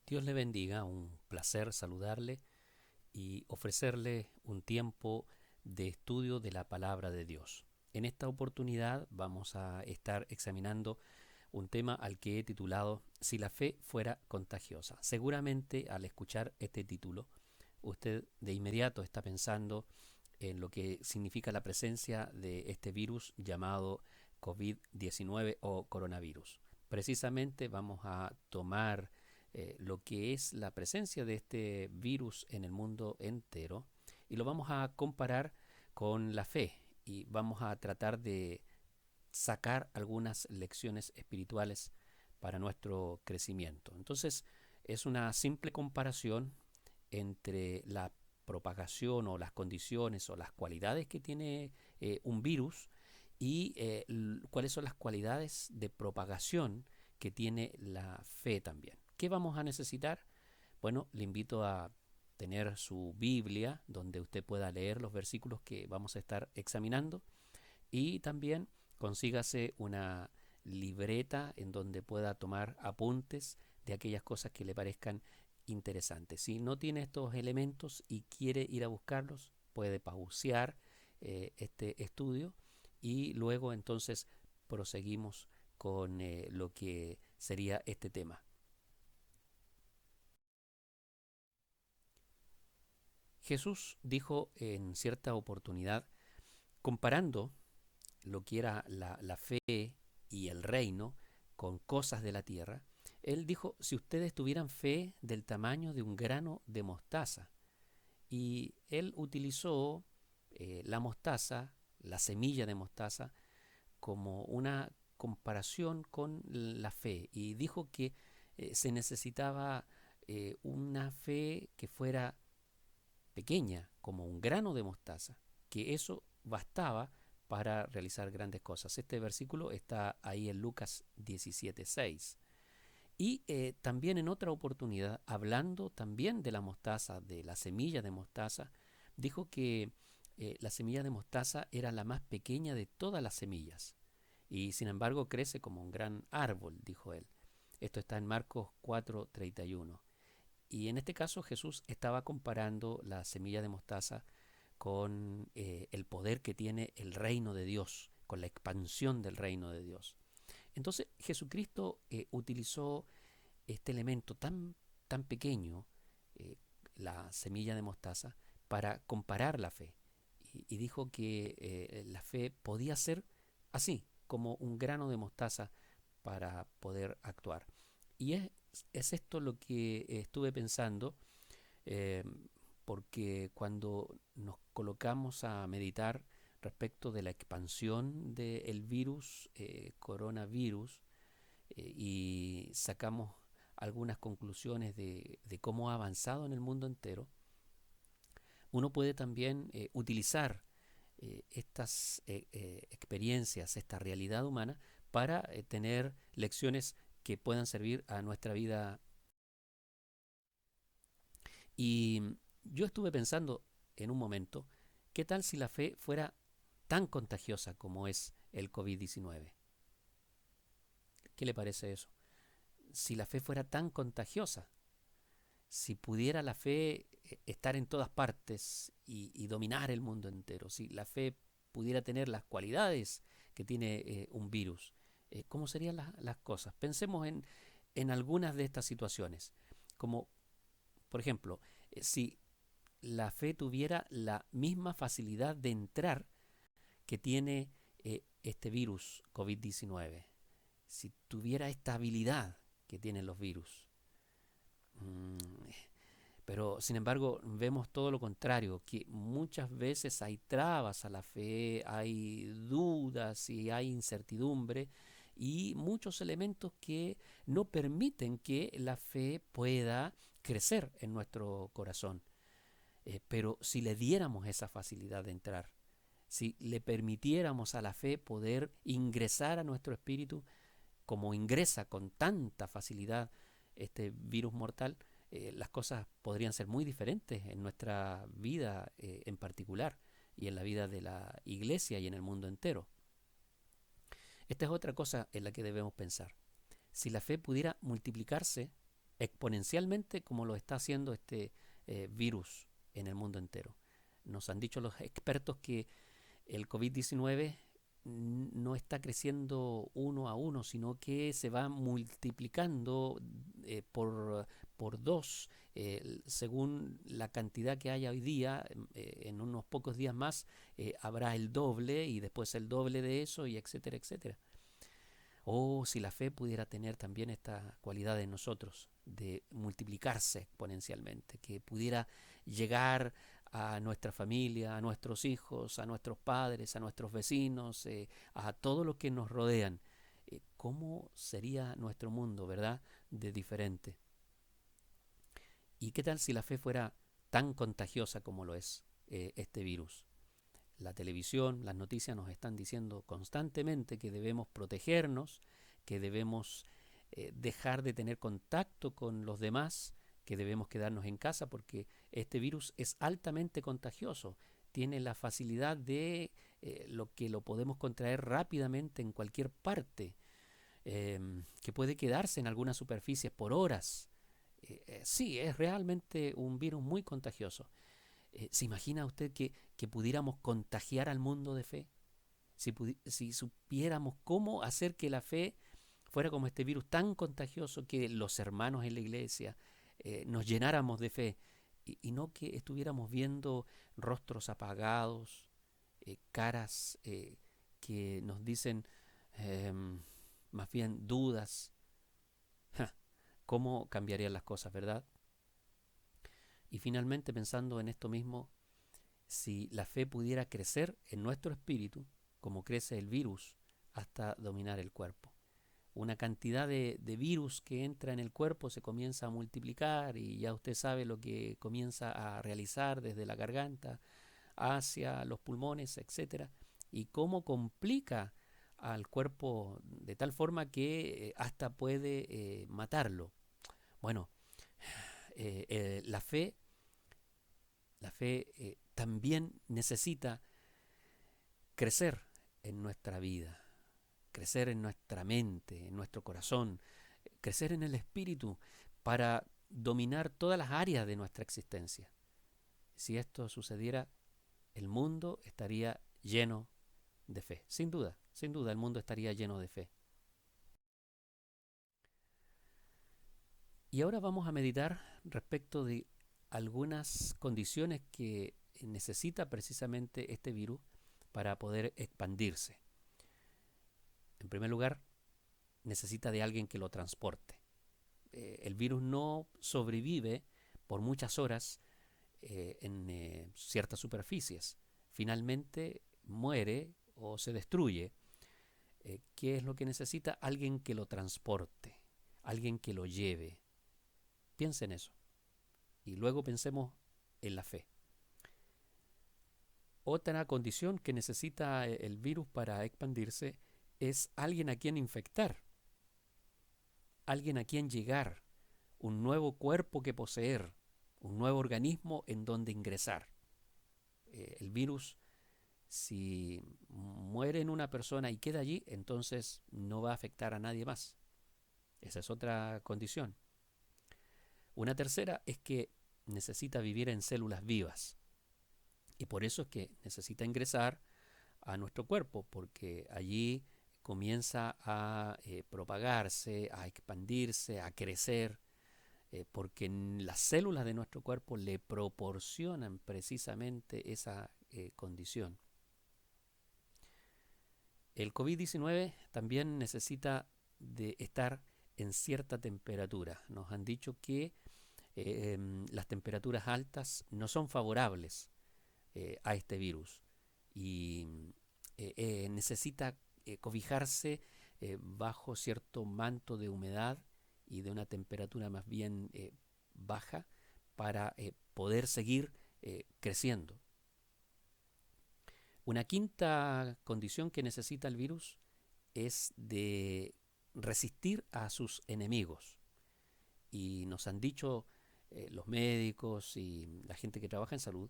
Dios le bendiga, un placer saludarle y ofrecerle un tiempo de estudio de la palabra de Dios. En esta oportunidad vamos a estar examinando un tema al que he titulado Si la fe fuera contagiosa. Seguramente al escuchar este título, usted de inmediato está pensando en lo que significa la presencia de este virus llamado COVID-19 o coronavirus. Precisamente vamos a tomar lo que es la presencia de este virus en el mundo entero y lo vamos a comparar con la fe y vamos a tratar de sacar algunas lecciones espirituales para nuestro crecimiento. Entonces, es una simple comparación entre la propagación o las condiciones o las cualidades que tiene un virus y cuáles son las cualidades de propagación que tiene la fe también. ¿Qué vamos a necesitar? Bueno, le invito a tener su Biblia donde usted pueda leer los versículos que vamos a estar examinando y también consígase una libreta en donde pueda tomar apuntes de aquellas cosas que le parezcan interesantes. Si no tiene estos elementos y quiere ir a buscarlos, puede pausear este estudio y luego entonces proseguimos con lo que sería este tema. Jesús dijo en cierta oportunidad, comparando lo que era la fe y el reino con cosas de la tierra, él dijo, si ustedes tuvieran fe del tamaño de un grano de mostaza, y él utilizó la mostaza, la semilla de mostaza, como una comparación con la fe, y dijo que se necesitaba una fe que fuera pequeña, como un grano de mostaza, que eso bastaba para realizar grandes cosas. Este versículo está ahí en Lucas 17:6. Y también en otra oportunidad, hablando también de la mostaza, de la semilla de mostaza, dijo que la semilla de mostaza era la más pequeña de todas las semillas y sin embargo crece como un gran árbol, dijo él. Esto está en Marcos 4:31. Y en este caso Jesús estaba comparando la semilla de mostaza con el poder que tiene el reino de Dios, con la expansión del reino de Dios. Entonces Jesucristo utilizó este elemento tan pequeño, eh, la semilla de mostaza, para comparar la fe. Y dijo que la fe podía ser así, como un grano de mostaza para poder actuar. Y es esto lo que estuve pensando, eh, porque cuando nos colocamos a meditar respecto de la expansión del virus, coronavirus, y sacamos algunas conclusiones de cómo ha avanzado en el mundo entero, uno puede también utilizar estas experiencias, esta realidad humana, para tener lecciones que puedan servir a nuestra vida. Y yo estuve pensando en un momento, ¿qué tal si la fe fuera tan contagiosa como es el COVID-19? ¿Qué le parece eso? Si la fe fuera tan contagiosa, si pudiera la fe estar en todas partes y dominar el mundo entero, si la fe pudiera tener las cualidades que tiene un virus, ¿cómo serían las cosas? Pensemos en algunas de estas situaciones, como por ejemplo, si la fe tuviera la misma facilidad de entrar que tiene este virus COVID-19, si tuviera esta habilidad que tienen los virus. Mm, Pero sin embargo vemos todo lo contrario, que muchas veces hay trabas a la fe, hay dudas y hay incertidumbre y muchos elementos que no permiten que la fe pueda crecer en nuestro corazón. Pero si le diéramos esa facilidad de entrar, si le permitiéramos a la fe poder ingresar a nuestro espíritu como ingresa con tanta facilidad este virus mortal, las cosas podrían ser muy diferentes en nuestra vida en particular y en la vida de la iglesia y en el mundo entero. Esta es otra cosa en la que debemos pensar. Si la fe pudiera multiplicarse, exponencialmente como lo está haciendo este virus en el mundo entero. Nos han dicho los expertos que el COVID-19 no está creciendo uno a uno, sino que se va multiplicando por dos, según la cantidad que haya hoy día. En unos pocos días más habrá el doble y después el doble de eso, y etcétera, etcétera. Oh, si la fe pudiera tener también esta cualidad en nosotros, de multiplicarse exponencialmente, que pudiera llegar a nuestra familia, a nuestros hijos, a nuestros padres, a nuestros vecinos, a todos los que nos rodean. ¿Cómo sería nuestro mundo, verdad? De diferente. ¿Y qué tal si la fe fuera tan contagiosa como lo es este virus? La televisión, las noticias nos están diciendo constantemente que debemos protegernos, que debemos dejar de tener contacto con los demás, que debemos quedarnos en casa porque este virus es altamente contagioso. Tiene la facilidad de lo que lo podemos contraer rápidamente en cualquier parte, que puede quedarse en algunas superficies por horas. Sí, es realmente un virus muy contagioso. ¿Se imagina usted que pudiéramos contagiar al mundo de fe? Si supiéramos cómo hacer que la fe fuera como este virus tan contagioso, que los hermanos en la iglesia nos llenáramos de fe y no que estuviéramos viendo rostros apagados, caras que nos dicen más bien dudas. ¿Cómo cambiarían las cosas, verdad? Y finalmente, pensando en esto mismo, si la fe pudiera crecer en nuestro espíritu, como crece el virus, hasta dominar el cuerpo. Una cantidad de virus que entra en el cuerpo se comienza a multiplicar y ya usted sabe lo que comienza a realizar desde la garganta hacia los pulmones, etcétera, y cómo complica al cuerpo de tal forma que hasta puede matarlo. Bueno, eh, eh, la fe, la fe también necesita crecer en nuestra vida, crecer en nuestra mente, en nuestro corazón, crecer en el espíritu para dominar todas las áreas de nuestra existencia. Si esto sucediera, el mundo estaría lleno de fe. Sin duda, el mundo estaría lleno de fe. Y ahora vamos a meditar respecto de algunas condiciones que necesita precisamente este virus para poder expandirse. En primer lugar, necesita de alguien que lo transporte. El virus no sobrevive por muchas horas en ciertas superficies. Finalmente muere o se destruye. ¿Qué es lo que necesita? Alguien que lo transporte, alguien que lo lleve. Piensa en eso. Y luego pensemos en la fe. Otra condición que necesita el virus para expandirse es alguien a quien infectar, alguien a quien llegar, un nuevo cuerpo que poseer, un nuevo organismo en donde ingresar. El virus, si muere en una persona y queda allí, entonces no va a afectar a nadie más. Esa es otra condición. Una tercera es que necesita vivir en células vivas. Y por eso es que necesita ingresar a nuestro cuerpo, porque allí comienza a propagarse, a expandirse, a crecer, porque las células de nuestro cuerpo le proporcionan precisamente esa condición. El COVID-19 también necesita de estar en cierta temperatura. Nos han dicho que las temperaturas altas no son favorables a este virus y necesita cobijarse bajo cierto manto de humedad y de una temperatura más bien baja para poder seguir creciendo. Una quinta condición que necesita el virus es de resistir a sus enemigos. Y nos han dicho los médicos y la gente que trabaja en salud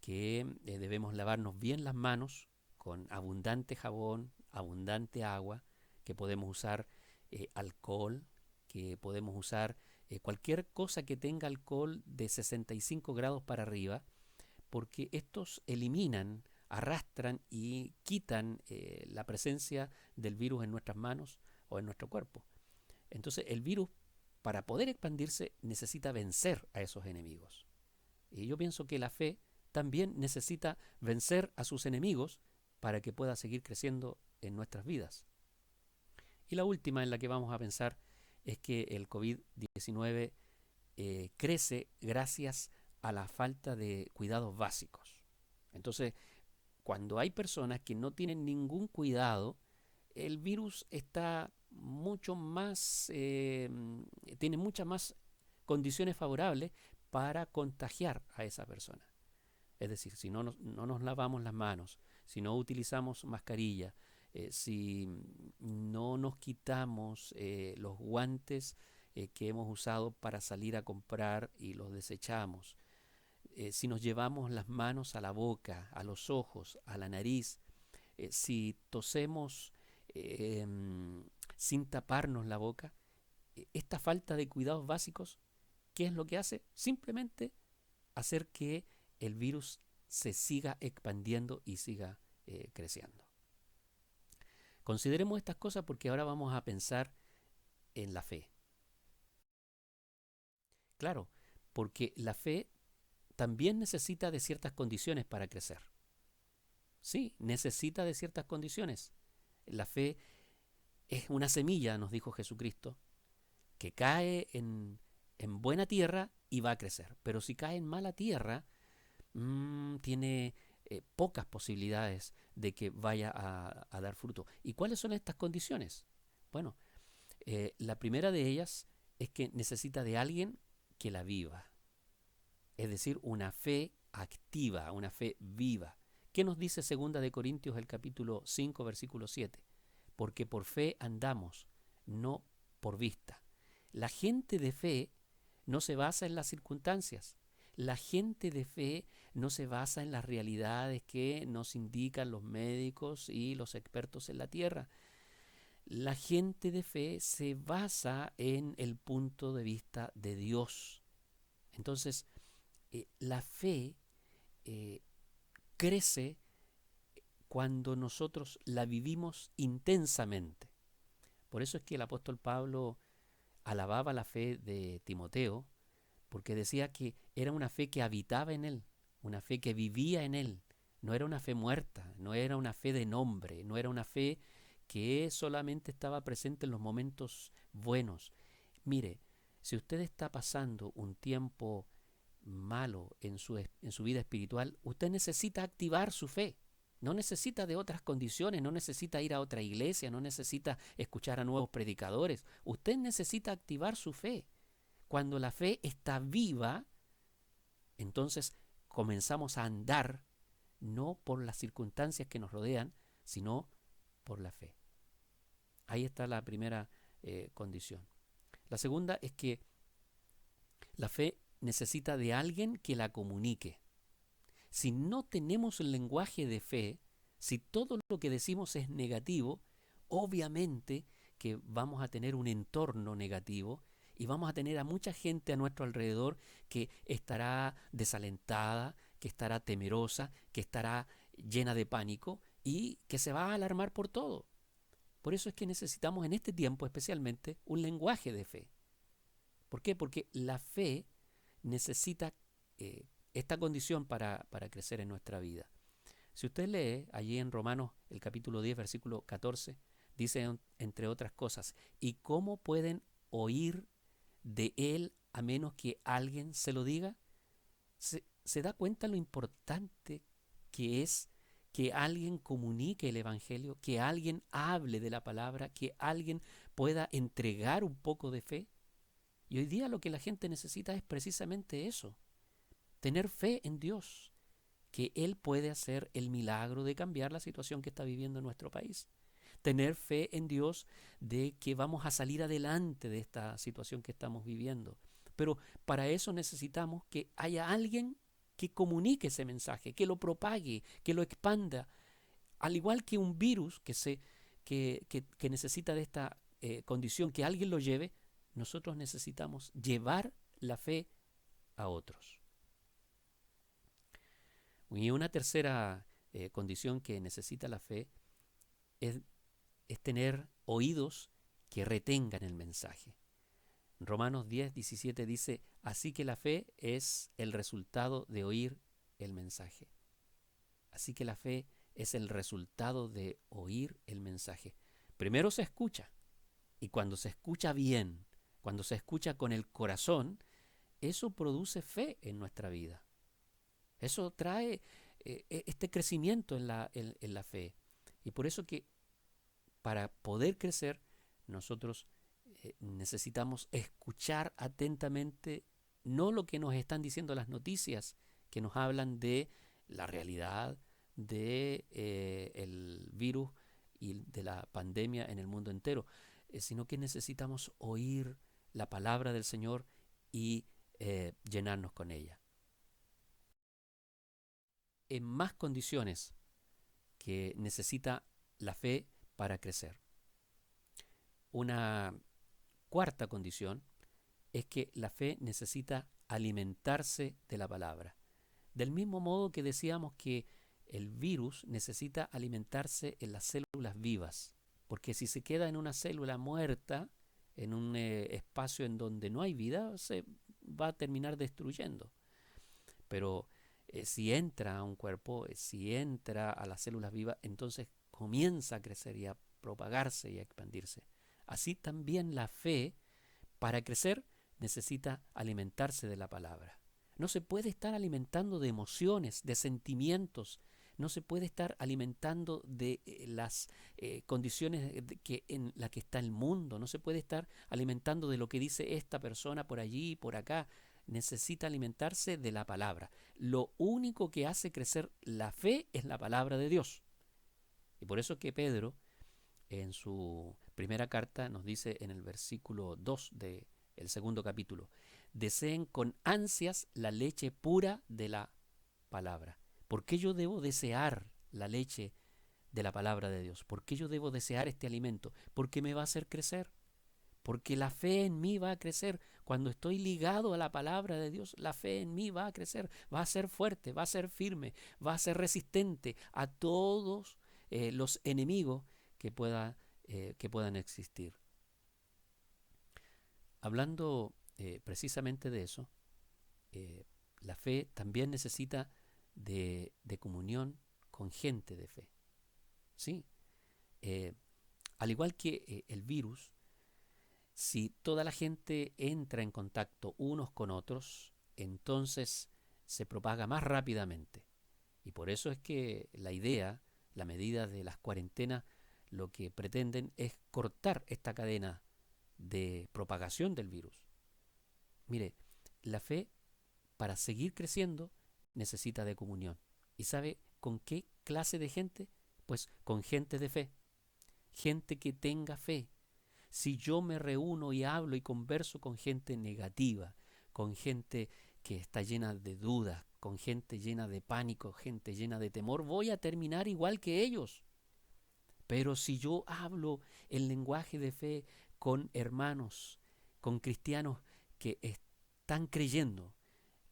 que debemos lavarnos bien las manos con abundante jabón, abundante agua, que podemos usar alcohol, que podemos usar cualquier cosa que tenga alcohol de 65 grados para arriba, porque estos eliminan, arrastran y quitan la presencia del virus en nuestras manos o en nuestro cuerpo. Entonces el virus, para poder expandirse, necesita vencer a esos enemigos. Y yo pienso que la fe también necesita vencer a sus enemigos para que pueda seguir creciendo en nuestras vidas. Y la última en la que vamos a pensar es que el COVID-19 crece gracias a la falta de cuidados básicos. Entonces, cuando hay personas que no tienen ningún cuidado, el virus está mucho más, tiene muchas más condiciones favorables para contagiar a esa persona. Es decir, si no nos lavamos las manos, si no utilizamos mascarilla, si no nos quitamos los guantes que hemos usado para salir a comprar y los desechamos, si nos llevamos las manos a la boca, a los ojos, a la nariz, si tosemos sin taparnos la boca, esta falta de cuidados básicos, ¿qué es lo que hace? Simplemente hacer que el virus se siga expandiendo y siga creciendo. Consideremos estas cosas porque ahora vamos a pensar en la fe. Claro, porque la fe también necesita de ciertas condiciones para crecer. Sí, necesita de ciertas condiciones. La fe es una semilla, nos dijo Jesucristo, que cae en buena tierra y va a crecer. Pero si cae en mala tierra, tiene pocas posibilidades de que vaya a dar fruto. ¿Y cuáles son estas condiciones? Bueno, la primera de ellas es que necesita de alguien que la viva. Es decir, una fe activa, una fe viva. ¿Qué nos dice 2 de Corintios el capítulo 5, versículo 7? Porque por fe andamos, no por vista. La gente de fe no se basa en las circunstancias. La gente de fe no se basa en las realidades que nos indican los médicos y los expertos en la tierra. La gente de fe se basa en el punto de vista de Dios. Entonces, la fe crece cuando nosotros la vivimos intensamente. Por eso es que el apóstol Pablo alababa la fe de Timoteo, porque decía que era una fe que habitaba en él, una fe que vivía en él. No era una fe muerta, no era una fe de nombre, no era una fe que solamente estaba presente en los momentos buenos. Mire, si usted está pasando un tiempo malo en su vida espiritual, usted necesita activar su fe. No necesita de otras condiciones, no necesita ir a otra iglesia, no necesita escuchar a nuevos predicadores. Usted necesita activar su fe. Cuando la fe está viva, entonces comenzamos a andar no por las circunstancias que nos rodean, sino por la fe. Ahí está la primera condición. La segunda es que la fe necesita de alguien que la comunique. Si no tenemos el lenguaje de fe, si todo lo que decimos es negativo, obviamente que vamos a tener un entorno negativo y vamos a tener a mucha gente a nuestro alrededor que estará desalentada, que estará temerosa, que estará llena de pánico y que se va a alarmar por todo. Por eso es que necesitamos en este tiempo especialmente un lenguaje de fe. ¿Por qué? Porque la fe necesita esta condición para crecer en nuestra vida. Si usted lee allí en Romanos el capítulo 10, versículo 14, dice entre otras cosas, ¿y cómo pueden oír de él a menos que alguien se lo diga? ¿Se da cuenta lo importante que es que alguien comunique el Evangelio, que alguien hable de la palabra, que alguien pueda entregar un poco de fe? Y hoy día lo que la gente necesita es precisamente eso, tener fe en Dios, que Él puede hacer el milagro de cambiar la situación que está viviendo nuestro país. Tener fe en Dios de que vamos a salir adelante de esta situación que estamos viviendo. Pero para eso necesitamos que haya alguien que comunique ese mensaje, que lo propague, que lo expanda. Al igual que un virus que necesita de esta condición, que alguien lo lleve, nosotros necesitamos llevar la fe a otros. Y una tercera condición que necesita la fe es tener oídos que retengan el mensaje. Romanos 10:17 dice, así que la fe es el resultado de oír el mensaje. Así que la fe es el resultado de oír el mensaje. Primero se escucha, y cuando se escucha bien, cuando se escucha con el corazón, eso produce fe en nuestra vida. Eso trae este crecimiento en la fe. Y por eso que para poder crecer, nosotros necesitamos escuchar atentamente no lo que nos están diciendo las noticias, que nos hablan de la realidad de el virus y de la pandemia en el mundo entero, sino que necesitamos oír la palabra del Señor y llenarnos con ella. En más condiciones que necesita la fe para crecer. Una cuarta condición es que la fe necesita alimentarse de la palabra. Del mismo modo que decíamos que el virus necesita alimentarse en las células vivas, porque si se queda en una célula muerta, en un espacio en donde no hay vida, se va a terminar destruyendo. Pero si entra a un cuerpo, si entra a las células vivas, entonces comienza a crecer y a propagarse y a expandirse. Así también la fe, para crecer, necesita alimentarse de la palabra. No se puede estar alimentando de emociones, de sentimientos. No se puede estar alimentando de las condiciones en las que está el mundo. No se puede estar alimentando de lo que dice esta persona por allí y por acá. Necesita alimentarse de la palabra. Lo único que hace crecer la fe es la palabra de Dios. Y por eso que Pedro, en su primera carta, nos dice en el versículo 2 del segundo capítulo, deseen con ansias la leche pura de la palabra. ¿Por qué yo debo desear la leche de la palabra de Dios? ¿Por qué yo debo desear este alimento? Porque me va a hacer crecer. Porque la fe en mí va a crecer. Cuando estoy ligado a la palabra de Dios, la fe en mí va a crecer, va a ser fuerte, va a ser firme, va a ser resistente a todos los enemigos que puedan existir. Hablando precisamente de eso, la fe también necesita de comunión con gente de fe. ¿Sí? Al igual que el virus, si toda la gente entra en contacto unos con otros, entonces se propaga más rápidamente. Y por eso es que la medida de las cuarentenas, lo que pretenden es cortar esta cadena de propagación del virus. Mire, la fe, para seguir creciendo, necesita de comunión. ¿Y sabe con qué clase de gente? Pues con gente de fe. Gente que tenga fe. Si yo me reúno y hablo y converso con gente negativa, con gente que está llena de dudas, con gente llena de pánico, gente llena de temor, voy a terminar igual que ellos. Pero si yo hablo el lenguaje de fe con hermanos, con cristianos que están creyendo,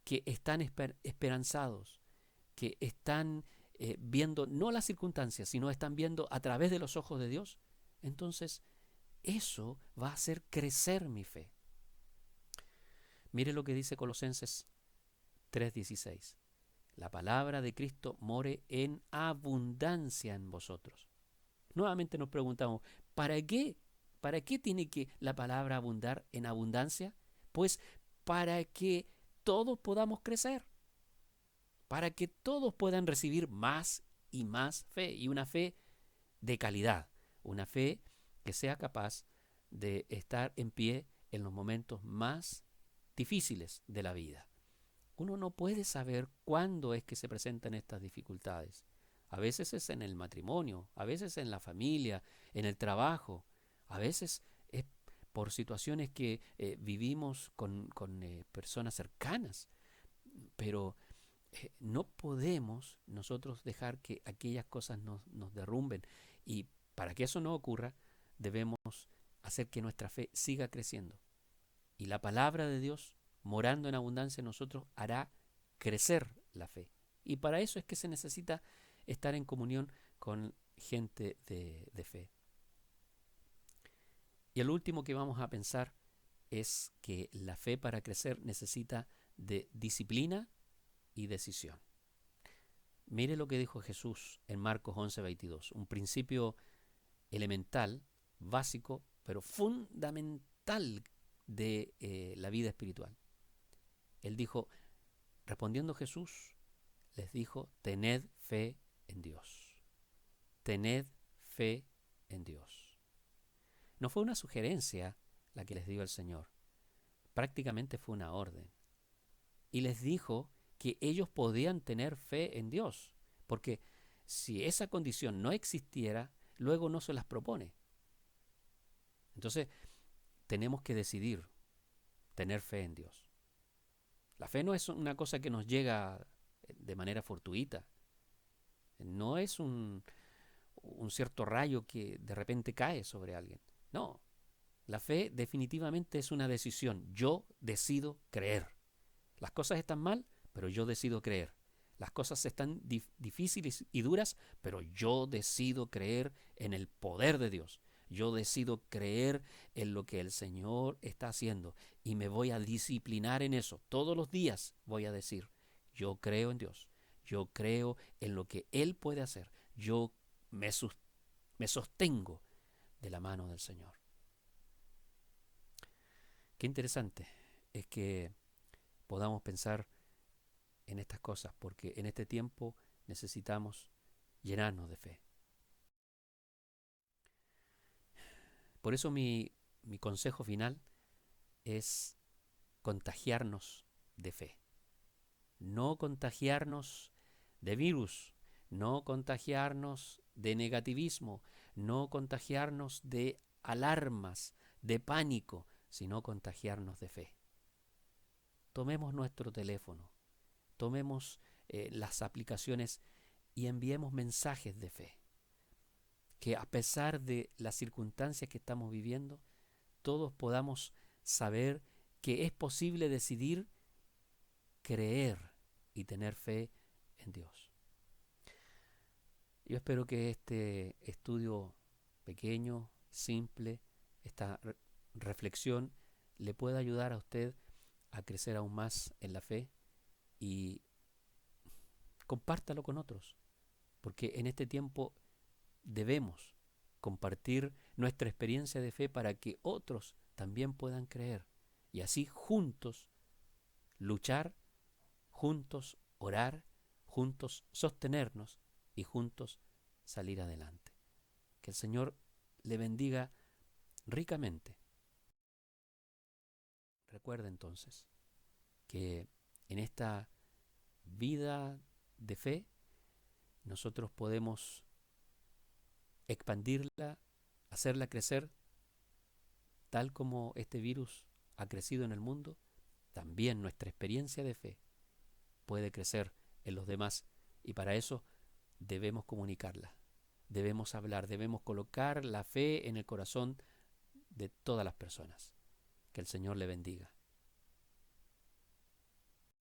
que están esperanzados, que están viendo no las circunstancias, sino están viendo a través de los ojos de Dios, entonces eso va a hacer crecer mi fe. Mire lo que dice Colosenses 3:16. La palabra de Cristo more en abundancia en vosotros. Nuevamente nos preguntamos, ¿para qué? ¿Para qué tiene que la palabra abundar en abundancia? Pues para que todos podamos crecer, para que todos puedan recibir más y más fe, y una fe de calidad, una fe que sea capaz de estar en pie en los momentos más difíciles de la vida. Uno no puede saber cuándo es que se presentan estas dificultades. A veces es en el matrimonio, a veces en la familia, en el trabajo, a veces es por situaciones que vivimos con personas cercanas, pero no podemos nosotros dejar que aquellas cosas nos derrumben, y para que eso no ocurra debemos hacer que nuestra fe siga creciendo. Y la palabra de Dios, morando en abundancia en nosotros, hará crecer la fe. Y para eso es que se necesita estar en comunión con gente de fe. Y el último que vamos a pensar es que la fe para crecer necesita de disciplina y decisión. Mire lo que dijo Jesús en Marcos 11:22, un principio elemental, básico, pero fundamental de la vida espiritual. Él dijo, respondiendo Jesús, les dijo, tened fe en Dios. Tened fe en Dios. No fue una sugerencia la que les dio el Señor, prácticamente fue una orden. Y les dijo que ellos podían tener fe en Dios, porque si esa condición no existiera, luego no se las propone. Entonces, tenemos que decidir tener fe en Dios. La fe no es una cosa que nos llega de manera fortuita. No es un cierto rayo que de repente cae sobre alguien. No, la fe definitivamente es una decisión. Yo decido creer. Las cosas están mal, pero yo decido creer. Las cosas están difíciles y duras, pero yo decido creer en el poder de Dios. Yo decido creer en lo que el Señor está haciendo y me voy a disciplinar en eso. Todos los días voy a decir, yo creo en Dios. Yo creo en lo que Él puede hacer. Yo me sostengo de la mano del Señor. Qué interesante es que podamos pensar en estas cosas, porque en este tiempo necesitamos llenarnos de fe. Por eso mi consejo final es contagiarnos de fe. No contagiarnos de virus, no contagiarnos de negativismo, no contagiarnos de alarmas, de pánico, sino contagiarnos de fe. Tomemos nuestro teléfono, tomemos las aplicaciones y enviemos mensajes de fe. Que a pesar de las circunstancias que estamos viviendo, todos podamos saber que es posible decidir creer y tener fe en Dios. Yo espero que este estudio pequeño, simple, esta reflexión le pueda ayudar a usted a crecer aún más en la fe y compártalo con otros, porque en este tiempo debemos compartir nuestra experiencia de fe para que otros también puedan creer y así juntos luchar, juntos orar, juntos sostenernos y juntos salir adelante. Que el Señor le bendiga ricamente. Recuerda entonces que en esta vida de fe nosotros podemos expandirla, hacerla crecer tal como este virus ha crecido en el mundo. También nuestra experiencia de fe puede crecer en los demás y para eso debemos comunicarla, debemos hablar, debemos colocar la fe en el corazón de todas las personas. Que el Señor le bendiga.